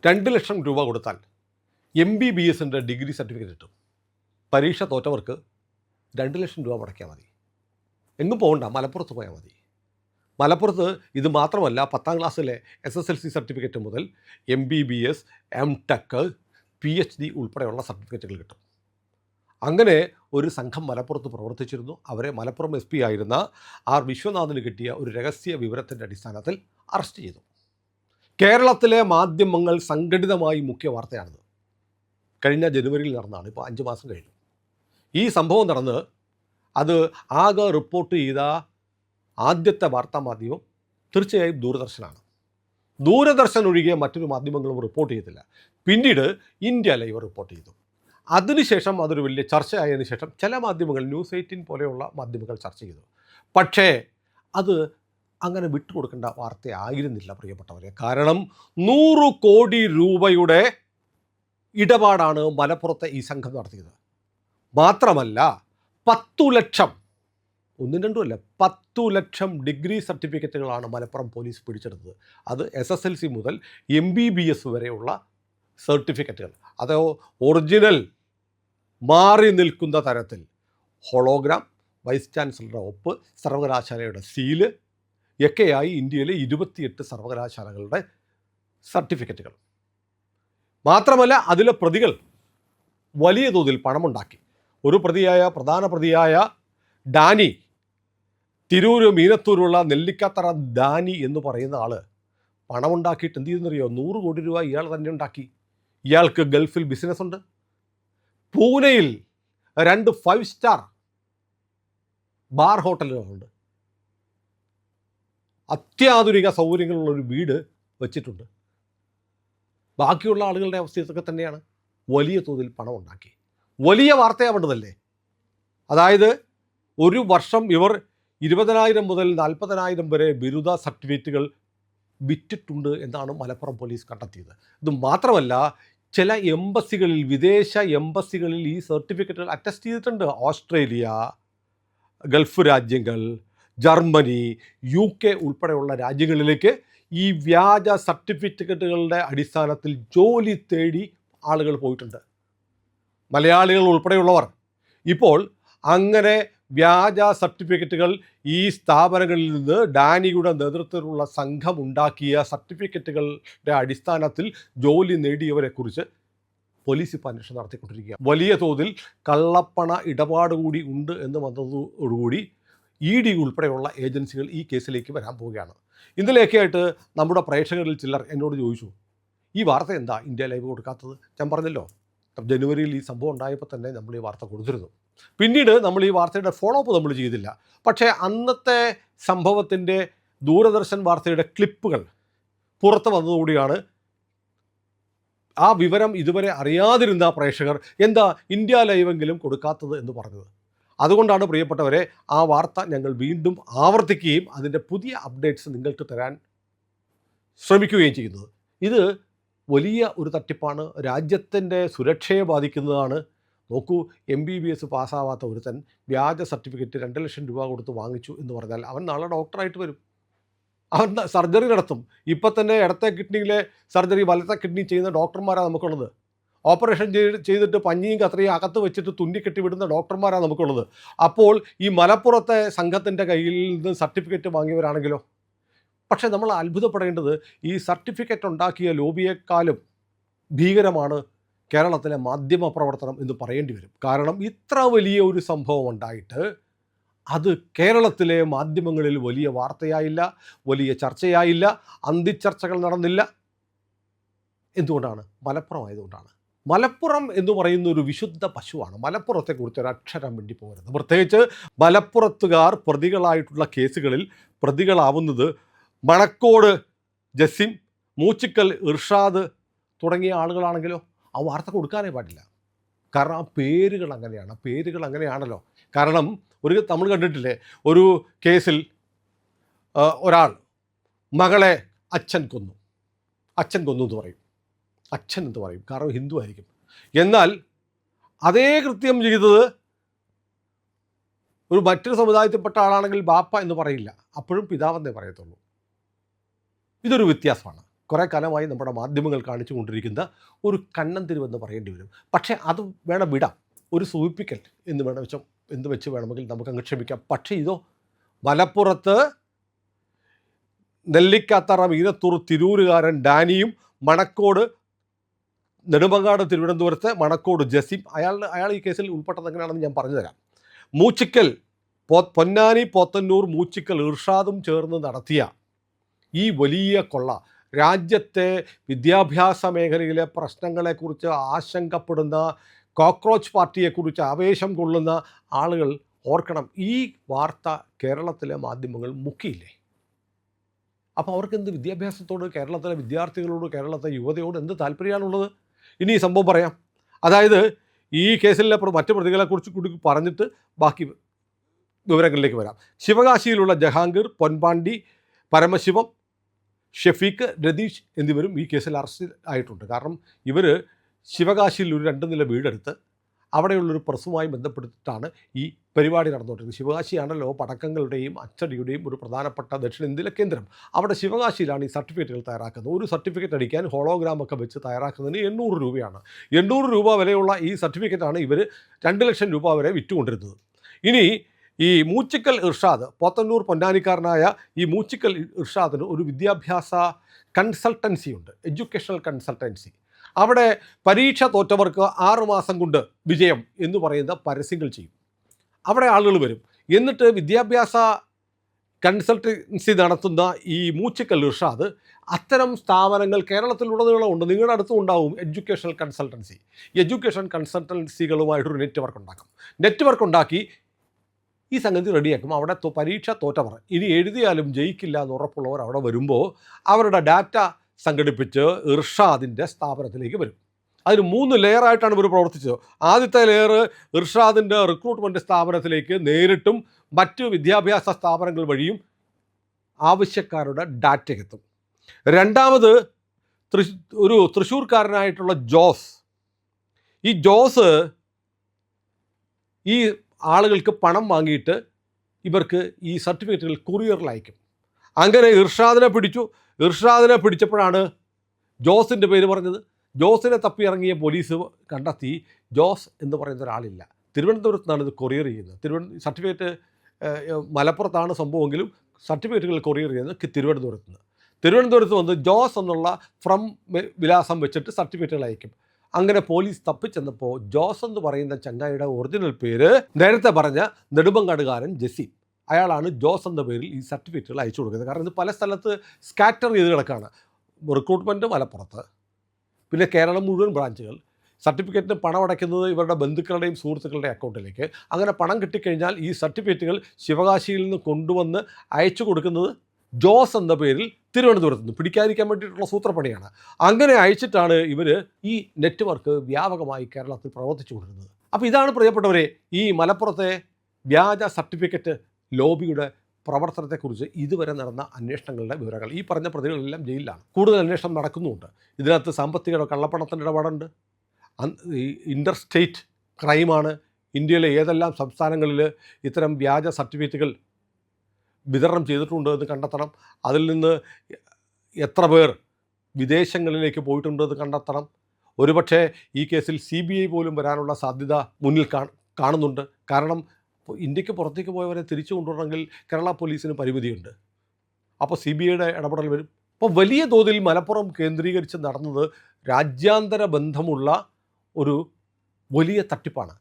2,00,000 രൂപ കൊടുത്താൽ MBBSൻ്റെ degree certificate കിട്ടും. പരീക്ഷ തോറ്റവർക്ക് 2,00,000 രൂപ മുടക്കിയാൽ മതി. എങ്ങും പോകണ്ട, മലപ്പുറത്ത് പോയാൽ മതി. മലപ്പുറത്ത് ഇത് മാത്രമല്ല, 10ാം ക്ലാസ്സിലെ SSLC സർട്ടിഫിക്കറ്റ് മുതൽ MBBS, MTech, PhD ഉൾപ്പെടെയുള്ള സർട്ടിഫിക്കറ്റുകൾ കിട്ടും. അങ്ങനെ ഒരു സംഘം മലപ്പുറത്ത് പ്രവർത്തിച്ചിരുന്നു. അവരെ മലപ്പുറം SP ആയിരുന്ന R വിശ്വനാഥന് കിട്ടിയ ഒരു രഹസ്യ വിവരത്തിൻ്റെ അടിസ്ഥാനത്തിൽ അറസ്റ്റ് ചെയ്തു. കേരളത്തിലെ മാധ്യമങ്ങൾ സംഘടിതമായി മുഖ്യ വാർത്തയാണിത്. കഴിഞ്ഞ ജനുവരിയിൽ നടന്നതാണ്. ഇപ്പോൾ 5 മാസം കഴിഞ്ഞു. ഈ സംഭവം നടന്ന് അത് ആകെ റിപ്പോർട്ട് ചെയ്ത ആദ്യത്തെ വാർത്താ മാധ്യമം തീർച്ചയായും ദൂരദർശനാണ്. ദൂരദർശൻ ഒഴികെ മറ്റൊരു മാധ്യമങ്ങളും റിപ്പോർട്ട് ചെയ്തില്ല. പിന്നീട് ഇന്ത്യ ലൈവ് റിപ്പോർട്ട് ചെയ്തു. അതിനുശേഷം അതൊരു വലിയ ചർച്ചയായതിനു ശേഷം ചില മാധ്യമങ്ങൾ, ന്യൂസ് 18 പോലെയുള്ള മാധ്യമങ്ങൾ ചർച്ച ചെയ്തു. പക്ഷേ അത് അങ്ങനെ വിട്ടുകൊടുക്കേണ്ട വാർത്തയായിരുന്നില്ല പ്രിയപ്പെട്ടവരെ. കാരണം 100 കോടി രൂപയുടെ ഇടപാടാണ് മലപ്പുറത്തെ ഈ സംഘം നടത്തിയത്. മാത്രമല്ല 10 ലക്ഷം, ഒന്നും രണ്ടും അല്ല, 10 ലക്ഷം ഡിഗ്രി സർട്ടിഫിക്കറ്റുകളാണ് മലപ്പുറം പോലീസ് പിടിച്ചെടുത്തത്. അത് SSLC മുതൽ MBBS വരെയുള്ള സർട്ടിഫിക്കറ്റുകൾ. അത് ഒറിജിനൽ മാറി നിൽക്കുന്ന തരത്തിൽ ഹോളോഗ്രാം, വൈസ് ചാൻസലറുടെ ഒപ്പ്, സർവകലാശാലയുടെ സീല് ഒക്കെയായി ഇന്ത്യയിലെ 28 സർവകലാശാലകളുടെ സർട്ടിഫിക്കറ്റുകൾ. മാത്രമല്ല അതിലെ പ്രതികൾ വലിയ തോതിൽ പണമുണ്ടാക്കി. ഒരു പ്രധാന പ്രതിയായ ഡാനി, തിരൂർ മീനത്തൂരുള്ള നെല്ലിക്കാത്തറ ഡാനി എന്ന് പറയുന്ന ആൾ പണമുണ്ടാക്കിയിട്ട് എന്ത് ചെയ്തെന്നറിയോ? 100 കോടി രൂപ ഇയാൾ തന്നെ ഉണ്ടാക്കി. ഇയാൾക്ക് ഗൾഫിൽ ബിസിനസ്സുണ്ട്. പൂനെയിൽ 2 5 സ്റ്റാർ ബാർ ഹോട്ടലുകളുണ്ട്. അത്യാധുനിക സൗകര്യങ്ങളുള്ളൊരു വീട് വച്ചിട്ടുണ്ട്. ബാക്കിയുള്ള ആളുകളുടെ അവസ്ഥ ഇതൊക്കെ തന്നെയാണ്. വലിയ തോതിൽ പണം ഉണ്ടാക്കി. വലിയ വാർത്തയാവേണ്ടതല്ലേ? അതായത് ഒരു വർഷം ഇവർ 20,000 മുതൽ 40,000 വരെ ബിരുദ സർട്ടിഫിക്കറ്റുകൾ വിറ്റിട്ടുണ്ട് എന്നാണ് മലപ്പുറം പോലീസ് കണ്ടെത്തിയത്. ഇത് മാത്രമല്ല, ചില എംബസികളിൽ, വിദേശ എംബസികളിൽ ഈ സർട്ടിഫിക്കറ്റുകൾ അറ്റസ്റ്റ് ചെയ്തിട്ടുണ്ട്. ഓസ്ട്രേലിയ, ഗൾഫ് രാജ്യങ്ങൾ, ജർമ്മനി, UK ഉൾപ്പെടെയുള്ള രാജ്യങ്ങളിലേക്ക് ഈ വ്യാജ സർട്ടിഫിക്കറ്റുകളുടെ അടിസ്ഥാനത്തിൽ ജോലി തേടി ആളുകൾ പോയിട്ടുണ്ട്. മലയാളികൾ ഉൾപ്പെടെയുള്ളവർ. ഇപ്പോൾ അങ്ങനെ വ്യാജ സർട്ടിഫിക്കറ്റുകൾ ഈ സ്ഥാപനങ്ങളിൽ നിന്ന് ഡാനിയുടെ നേതൃത്വത്തിലുള്ള സംഘം ഉണ്ടാക്കിയ സർട്ടിഫിക്കറ്റുകളുടെ അടിസ്ഥാനത്തിൽ ജോലി നേടിയവരെക്കുറിച്ച് പോലീസ് ഇപ്പോൾ അന്വേഷണം നടത്തിക്കൊണ്ടിരിക്കുക. വലിയ തോതിൽ കള്ളപ്പണ ഇടപാട് കൂടി ഉണ്ട് എന്ന് വന്നതോടുകൂടി ED ഉൾപ്പെടെയുള്ള ഏജൻസികൾ ഈ കേസിലേക്ക് വരാൻ പോവുകയാണ്. ഇന്നലെയൊക്കെ ആയിട്ട് നമ്മുടെ പ്രേക്ഷകരിൽ ചിലർ എന്നോട് ചോദിച്ചു, ഈ വാർത്ത എന്താ ഇന്ത്യ ലൈവ് കൊടുക്കാത്തത്? ഞാൻ പറഞ്ഞല്ലോ, ജനുവരിയിൽ ഈ സംഭവം ഉണ്ടായപ്പോൾ തന്നെ നമ്മൾ ഈ വാർത്ത കൊടുത്തിരുന്നു. പിന്നീട് നമ്മൾ ഈ വാർത്തയുടെ ഫോളോ അപ്പ് നമ്മൾ ചെയ്തില്ല. പക്ഷേ അന്നത്തെ സംഭവത്തിൻ്റെ ദൂരദർശൻ വാർത്തയുടെ ക്ലിപ്പുകൾ പുറത്ത് വന്നതുകൂടിയാണ് ആ വിവരം ഇതുവരെ അറിയാതിരുന്ന പ്രേക്ഷകർ എന്താ ഇന്ത്യ ലൈവെങ്കിലും കൊടുക്കാത്തത് എന്ന് പറഞ്ഞത്. അതുകൊണ്ടാണ് പ്രിയപ്പെട്ടവരെ ആ വാർത്ത ഞങ്ങൾ വീണ്ടും ആവർത്തിക്കുകയും അതിൻ്റെ പുതിയ അപ്ഡേറ്റ്സ് നിങ്ങൾക്ക് തരാൻ ശ്രമിക്കുകയും ചെയ്യുന്നത്. ഇത് വലിയ ഒരു തട്ടിപ്പാണ്, രാജ്യത്തിൻ്റെ സുരക്ഷയെ ബാധിക്കുന്നതാണ്. നോക്കൂ, MBBS പാസ്സാവാത്ത ഒരുത്തൻ വ്യാജ സർട്ടിഫിക്കറ്റ് 2,00,000 രൂപ കൊടുത്ത് വാങ്ങിച്ചു എന്ന് പറഞ്ഞാൽ അവൻ നാളെ ഡോക്ടറായിട്ട് വരും. അവൻ സർജറി നടത്തും. ഇപ്പം തന്നെ ഇടത്തെ കിഡ്നിയിലെ സർജറി വലത്തെ കിഡ്നി ചെയ്യുന്ന ഡോക്ടർമാരാണ് നമുക്കുള്ളത്. ഓപ്പറേഷൻ ചെയ്തിട്ട് പഞ്ഞിയും കത്രയും അകത്ത് വെച്ചിട്ട് തുന്നിക്കെട്ടി വിടുന്ന ഡോക്ടർമാരാണ് നമുക്കുള്ളത്. അപ്പോൾ ഈ മലപ്പുറത്തെ സംഘത്തിൻ്റെ കയ്യിൽ നിന്ന് സർട്ടിഫിക്കറ്റ് വാങ്ങിയവരാണെങ്കിലോ? പക്ഷേ നമ്മൾ അത്ഭുതപ്പെടേണ്ടത് ഈ സർട്ടിഫിക്കറ്റ് ഉണ്ടാക്കിയ ലോബിയേക്കാളും ഭീകരമാണ് കേരളത്തിലെ മാധ്യമ പ്രവർത്തനം എന്ന് പറയേണ്ടി വരും. കാരണം ഇത്ര വലിയ ഒരു സംഭവം ഉണ്ടായിട്ട് അത് കേരളത്തിലെ മാധ്യമങ്ങളിൽ വലിയ വാർത്തയായില്ല, വലിയ ചർച്ചയായില്ല, അന്തിച്ചർച്ചകൾ നടന്നില്ല. എന്തുകൊണ്ടാണ്? മലപ്പുറം ആയതുകൊണ്ടാണ്. മലപ്പുറം എന്ന് പറയുന്ന ഒരു വിശുദ്ധ പശുവാണ്. മലപ്പുറത്തെക്കുറിച്ച് ഒരക്ഷരം വേണ്ടി പോകരുത്. പ്രത്യേകിച്ച് മലപ്പുറത്തുകാർ പ്രതികളായിട്ടുള്ള കേസുകളിൽ പ്രതികളാവുന്നത് മണക്കോട് ജസിം, മൂച്ചിക്കൽ ഇർഷാദ് തുടങ്ങിയ ആളുകളാണെങ്കിലോ ആ വാർത്ത കൊടുക്കാനേ പാടില്ല. കാരണം ആ പേരുകൾ അങ്ങനെയാണല്ലോ. കാരണം നമ്മൾ കണ്ടിട്ടില്ലേ, ഒരു കേസിൽ ഒരാൾ മകളെ അച്ഛൻ കൊന്നു എന്ന് പറയും. അച്ഛൻ എന്ന് പറയും, കാരണം ഹിന്ദു ആയിരിക്കും. എന്നാൽ അതേ കൃത്യം ചെയ്തത് ഒരു മറ്റൊരു സമുദായത്തിൽപ്പെട്ട ആളാണെങ്കിൽ ബാപ്പ എന്ന് പറയില്ല, അപ്പോഴും പിതാവെന്നേ പറയത്തുള്ളൂ. ഇതൊരു വ്യത്യാസമാണ്. കുറേ കാലമായി നമ്മുടെ മാധ്യമങ്ങൾ കാണിച്ചു കൊണ്ടിരിക്കുന്ന ഒരു കണ്ണൻ തിരിവെന്ന് പറയേണ്ടി വരും. പക്ഷേ അത് വേണം വിടാം, ഒരു സൂചിപ്പിക്കൽ എന്ന് വെച്ച് വേണമെങ്കിൽ നമുക്കങ്ങ് ക്ഷമിക്കാം. പക്ഷേ ഇതോ മലപ്പുറത്ത് നെല്ലിക്കാത്തറ മീനത്തൂർ തിരൂരുകാരൻ ഡാനിയും മണക്കോട് നെടുമങ്ങാട് തിരുവനന്തപുരത്ത് മണക്കോട് ജസീം അയാൾ ഈ കേസിൽ ഉൾപ്പെട്ടത് എങ്ങനെയാണെന്ന് ഞാൻ പറഞ്ഞു തരാം. മൂച്ചിക്കൽ പൊന്നാനി പോത്തന്നൂർ മൂച്ചിക്കൽ ഇർഷാദും ചേർന്ന് നടത്തിയ ഈ വലിയ കൊള്ള രാജ്യത്തെ വിദ്യാഭ്യാസ മേഖലയിലെ പ്രശ്നങ്ങളെക്കുറിച്ച് ആശങ്കപ്പെടുന്ന കോക്രോച്ച് പാർട്ടിയെക്കുറിച്ച് ആവേശം കൊള്ളുന്ന ആളുകൾ ഓർക്കണം, ഈ വാർത്ത കേരളത്തിലെ മാധ്യമങ്ങൾ മുക്കിയില്ലേ? അപ്പോൾ അവർക്കെന്ത് വിദ്യാഭ്യാസത്തോട്, കേരളത്തിലെ വിദ്യാർത്ഥികളോട്, കേരളത്തിലെ യുവതയോട് എന്ത് താല്പര്യമാണുള്ളത്? ഇനി ഈ സംഭവം പറയാം. അതായത് ഈ കേസിലെ മറ്റു പ്രതികളെക്കുറിച്ച് കൂടി പറഞ്ഞിട്ട് ബാക്കി വിവരങ്ങളിലേക്ക് വരാം. ശിവകാശിയിലുള്ള ജഹാംഗീർ, പൊൻപാണ്ടി, പരമശിവം, ഷെഫീഖ്, രതീഷ് എന്നിവരും ഈ കേസിൽ അറസ്റ്റ് ആയിട്ടുണ്ട്. കാരണം ഇവർ ശിവകാശിയിൽ ഒരു 2 നില വീടെടുത്ത് അവിടെയുള്ളൊരു പ്രസ്സുമായി ബന്ധപ്പെട്ടിട്ടാണ് ഈ പരിപാടി നടന്നുകൊണ്ടിരുന്നത്. ശിവകാശിയാണല്ലോ പടക്കങ്ങളുടെയും അച്ചടിയുടെയും ഒരു പ്രധാനപ്പെട്ട ദക്ഷിണേന്ത്യയിലെ കേന്ദ്രം. അവിടെ ശിവകാശിയിലാണ് ഈ സർട്ടിഫിക്കറ്റുകൾ തയ്യാറാക്കുന്നത്. ഒരു സർട്ടിഫിക്കറ്റ് അടിക്കാൻ ഹോളോഗ്രാമൊക്കെ വെച്ച് തയ്യാറാക്കുന്നതിന് 800 രൂപയാണ്. 800 രൂപ വിലയുള്ള ഈ സർട്ടിഫിക്കറ്റാണ് ഇവർ 2 ലക്ഷം രൂപ വരെ വിറ്റുകൊണ്ടിരുന്നത്. ഇനി ഈ മൂച്ചിക്കൽ ഇർഷാദ്, പോത്തന്നൂർ പൊന്നാനിക്കാരനായ ഈ മൂച്ചിക്കൽ ഇർഷാദിന് ഒരു വിദ്യാഭ്യാസ കൺസൾട്ടൻസി ഉണ്ട്, എഡ്യൂക്കേഷണൽ കൺസൾട്ടൻസി. അവിടെ പരീക്ഷ തോറ്റവർക്ക് 6 മാസം കൊണ്ട് വിജയം എന്ന് പറയുന്ന പരസ്യങ്ങൾ ചെയ്യും. അവിടെ ആളുകൾ വരും. എന്നിട്ട് വിദ്യാഭ്യാസ കൺസൾട്ടൻസി നടത്തുന്ന ഈ മൂച്ചിക്കൽ ഇർഷാദ് അത്തരം സ്ഥാപനങ്ങൾ കേരളത്തിലുടനീളം ഉണ്ട്. നിങ്ങളുടെ അടുത്തും ഉണ്ടാവും എഡ്യൂക്കേഷണൽ കൺസൾട്ടൻസി. എഡ്യൂക്കേഷൻ കൺസൾട്ടൻസികളുമായിട്ടൊരു നെറ്റ്വർക്ക് ഉണ്ടാക്കി ഈ സംഗതി റെഡിയാക്കും. അവിടെ പരീക്ഷ തോറ്റവർ, ഇനി എഴുതിയാലും ജയിക്കില്ല എന്ന് ഉറപ്പുള്ളവർ അവിടെ വരുമ്പോൾ അവരുടെ ഡാറ്റ സംഘടിപ്പിച്ച് ഇർഷാദിൻ്റെ സ്ഥാപനത്തിലേക്ക് വരും. അതിന് 3 ലെയറായിട്ടാണ് ഇവർ പ്രവർത്തിച്ചത്. ആദ്യത്തെ ലെയർ ഇർഷാദിൻ്റെ റിക്രൂട്ട്മെൻറ്റ് സ്ഥാപനത്തിലേക്ക് നേരിട്ടും മറ്റ് വിദ്യാഭ്യാസ സ്ഥാപനങ്ങൾ വഴിയും ആവശ്യക്കാരുടെ ഡാറ്റയെത്തും. രണ്ടാമത് ഒരു തൃശ്ശൂർക്കാരനായിട്ടുള്ള ജോസ്, ഈ ജോസ് ഈ ആളുകൾക്ക് പണം വാങ്ങിയിട്ട് ഇവർക്ക് ഈ സർട്ടിഫിക്കറ്റുകൾ കൊറിയറിൽ അയക്കും. അങ്ങനെ ഇർഷാദിനെ പിടിച്ചപ്പോഴാണ് ജോസിൻ്റെ പേര് പറഞ്ഞത്. ജോസിനെ തപ്പിയിറങ്ങിയ പോലീസ് കണ്ടെത്തി ജോസ് എന്ന് പറയുന്ന ഒരാളില്ല, തിരുവനന്തപുരത്ത് നിന്നാണ് ഇത് കൊറിയർ ചെയ്യുന്നത്. സർട്ടിഫിക്കറ്റ് മലപ്പുറത്താണ് സംഭവമെങ്കിലും സർട്ടിഫിക്കറ്റുകൾ കൊറിയർ ചെയ്യുന്നത് തിരുവനന്തപുരത്ത് വന്ന് ജോസ് എന്നുള്ള ഫ്രം വിലാസം വെച്ചിട്ട് സർട്ടിഫിക്കറ്റുകൾ അയക്കും. അങ്ങനെ പോലീസ് തപ്പിച്ചെന്നപ്പോൾ ജോസ് എന്ന് പറയുന്ന ചങ്ങായിയുടെ ഒറിജിനൽ പേര് നേരത്തെ പറഞ്ഞ നെടുമങ്ങാടുകാരൻ ജസീം. അയാളാണ് ജോസ് എന്ന പേരിൽ ഈ സർട്ടിഫിക്കറ്റുകൾ അയച്ചു കൊടുക്കുന്നത്. കാരണം ഇത് പല സ്ഥലത്ത് സ്കാറ്റർ ചെയ്ത് കിടക്കുകയാണ്. റിക്രൂട്ട്മെൻറ്റ് മലപ്പുറത്ത്, പിന്നെ കേരളം മുഴുവൻ ബ്രാഞ്ചുകൾ. സർട്ടിഫിക്കറ്റിന് പണം അടയ്ക്കുന്നത് ഇവരുടെ ബന്ധുക്കളുടെയും സുഹൃത്തുക്കളുടെയും അക്കൗണ്ടിലേക്ക്. അങ്ങനെ പണം കിട്ടിക്കഴിഞ്ഞാൽ ഈ സർട്ടിഫിക്കറ്റുകൾ ശിവകാശിയിൽ നിന്ന് കൊണ്ടുവന്ന് അയച്ചു കൊടുക്കുന്നത് ജോസ് എന്ന പേരിൽ തിരുവനന്തപുരത്ത് നിന്ന് പിടിക്കാതിരിക്കാൻ വേണ്ടിയിട്ടുള്ള സൂത്രപ്പണിയാണ്. അങ്ങനെ അയച്ചിട്ടാണ് ഇവർ ഈ നെറ്റ്വർക്ക് വ്യാപകമായി കേരളത്തിൽ പ്രവർത്തിച്ചു കൊണ്ടിരുന്നത്. അപ്പോൾ ഇതാണ് പ്രിയപ്പെട്ടവരെ ഈ മലപ്പുറത്തെ വ്യാജ സർട്ടിഫിക്കറ്റ് ലോബിയുടെ പ്രവർത്തനത്തെക്കുറിച്ച് ഇതുവരെ നടന്ന അന്വേഷണങ്ങളുടെ വിവരങ്ങൾ. ഈ പറഞ്ഞ പ്രതികളെല്ലാം ജയിലിലാണ്. കൂടുതൽ അന്വേഷണം നടക്കുന്നുമുണ്ട്. ഇതിനകത്ത് സാമ്പത്തിക കള്ളപ്പണത്തിൻ്റെ ഇടപാടുണ്ട്. ഇൻ്റർ സ്റ്റേറ്റ് ക്രൈമാണ്. ഇന്ത്യയിലെ ഏതെല്ലാം സംസ്ഥാനങ്ങളിൽ ഇത്തരം വ്യാജ സർട്ടിഫിക്കറ്റുകൾ വിതരണം ചെയ്തിട്ടുണ്ട് എന്ന് കണ്ടെത്തണം. അതിൽ നിന്ന് എത്ര പേർ വിദേശങ്ങളിലേക്ക് പോയിട്ടുണ്ടെന്ന് കണ്ടെത്തണം. ഒരുപക്ഷെ ഈ കേസിൽ CBI പോലും വരാനുള്ള സാധ്യത മുന്നിൽ കാണുന്നുണ്ട്. കാരണം ഇന്ത്യക്ക് പുറത്തേക്ക് പോയവരെ തിരിച്ചു കൊണ്ടുവരണമെങ്കിൽ കേരള പോലീസിന് പരിമിതിയുണ്ട്. അപ്പോൾ CBIയുടെ ഇടപെടൽ വരും. അപ്പോൾ വലിയ തോതിൽ മലപ്പുറം കേന്ദ്രീകരിച്ച് നടന്നത് രാജ്യാന്തര ബന്ധമുള്ള ഒരു വലിയ തട്ടിപ്പാണ്.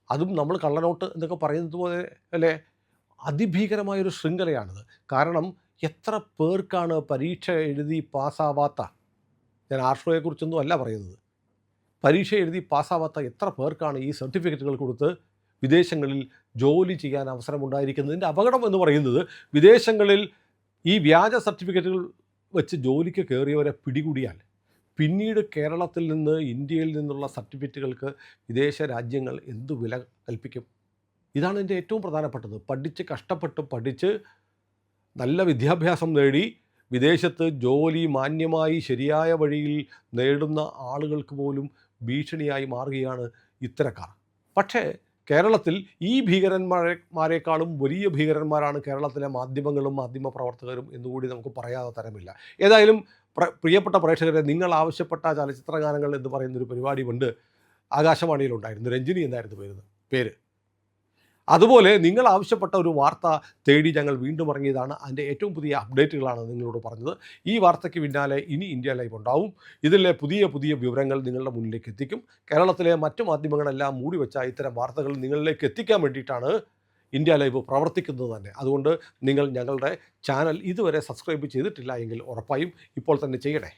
അതും നമ്മൾ കള്ളനോട്ട് എന്നൊക്കെ പറയുന്നത് പോലെ അല്ലേ, അതിഭീകരമായൊരു ശൃംഖലയാണിത്. കാരണം എത്ര പേർക്കാണ് പരീക്ഷ എഴുതി പാസ്സാവാത്ത, ഞാൻ ആർഷോയെക്കുറിച്ചൊന്നും അല്ല പറയുന്നത്, പരീക്ഷ എഴുതി പാസ്സാവാത്ത എത്ര പേർക്കാണ് ഈ സർട്ടിഫിക്കറ്റുകൾ കൊടുത്ത് വിദേശങ്ങളിൽ ജോലി ചെയ്യാൻ അവസരമുണ്ടായിരിക്കുന്നതിൻ്റെ അപകടം എന്ന് പറയുന്നത്, വിദേശങ്ങളിൽ ഈ വ്യാജ സർട്ടിഫിക്കറ്റുകൾ വെച്ച് ജോലിക്ക് കയറിയവരെ പിടികൂടിയാൽ പിന്നീട് കേരളത്തിൽ നിന്ന് ഇന്ത്യയിൽ നിന്നുള്ള സർട്ടിഫിക്കറ്റുകൾക്ക് വിദേശ രാജ്യങ്ങൾ എന്തു വില കൽപ്പിക്കും? ഇതാണ് എൻ്റെ ഏറ്റവും പ്രധാനപ്പെട്ടത്. കഷ്ടപ്പെട്ട് പഠിച്ച് നല്ല വിദ്യാഭ്യാസം നേടി വിദേശത്ത് ജോലി മാന്യമായി ശരിയായ വഴിയിൽ നേടുന്ന ആളുകൾക്ക് പോലും ഭീഷണിയായി മാറുകയാണ് ഇത്തരക്കാർ. പക്ഷേ കേരളത്തിൽ ഈ ഭീകരന്മാരെക്കാളും വലിയ ഭീകരന്മാരാണ് കേരളത്തിലെ മാധ്യമങ്ങളും മാധ്യമപ്രവർത്തകരും എന്നുകൂടി നമുക്ക് പറയാതെ തരമില്ല. ഏതായാലും പ്രിയപ്പെട്ട പ്രേക്ഷകരെ, നിങ്ങൾ ആവശ്യപ്പെട്ട ചലച്ചിത്ര ഗാനങ്ങൾ എന്ന് പറയുന്നൊരു പരിപാടി ഉണ്ട്, ആകാശവാണിയിലുണ്ടായിരുന്നു. രഞ്ജിനി എന്നായിരുന്നു പേര്. അതുപോലെ നിങ്ങൾ ആവശ്യപ്പെട്ട ഒരു വാർത്ത തേടി ഞങ്ങൾ വീണ്ടും ഇറങ്ങിയതാണ്. അതിൻ്റെ ഏറ്റവും പുതിയ അപ്ഡേറ്റുകളാണ് നിങ്ങളോട് പറഞ്ഞത്. ഈ വാർത്തയ്ക്ക് പിന്നാലെ ഇനി ഇന്ത്യ ലൈവ് ഉണ്ടാവും. ഇതിലെ പുതിയ പുതിയ വിവരങ്ങൾ നിങ്ങളുടെ മുന്നിലേക്ക് എത്തിക്കും. കേരളത്തിലെ മറ്റു മാധ്യമങ്ങളെല്ലാം മൂടിവെച്ച ഇത്തരം വാർത്തകൾ നിങ്ങളിലേക്ക് എത്തിക്കാൻ വേണ്ടിയിട്ടാണ് ഇന്ത്യ ലൈവ് പ്രവർത്തിക്കുന്നത് തന്നെ. അതുകൊണ്ട് നിങ്ങൾ ഞങ്ങളുടെ ചാനൽ ഇതുവരെ സബ്സ്ക്രൈബ് ചെയ്തിട്ടില്ല എങ്കിൽ ഉറപ്പായും ഇപ്പോൾ തന്നെ ചെയ്യണേ.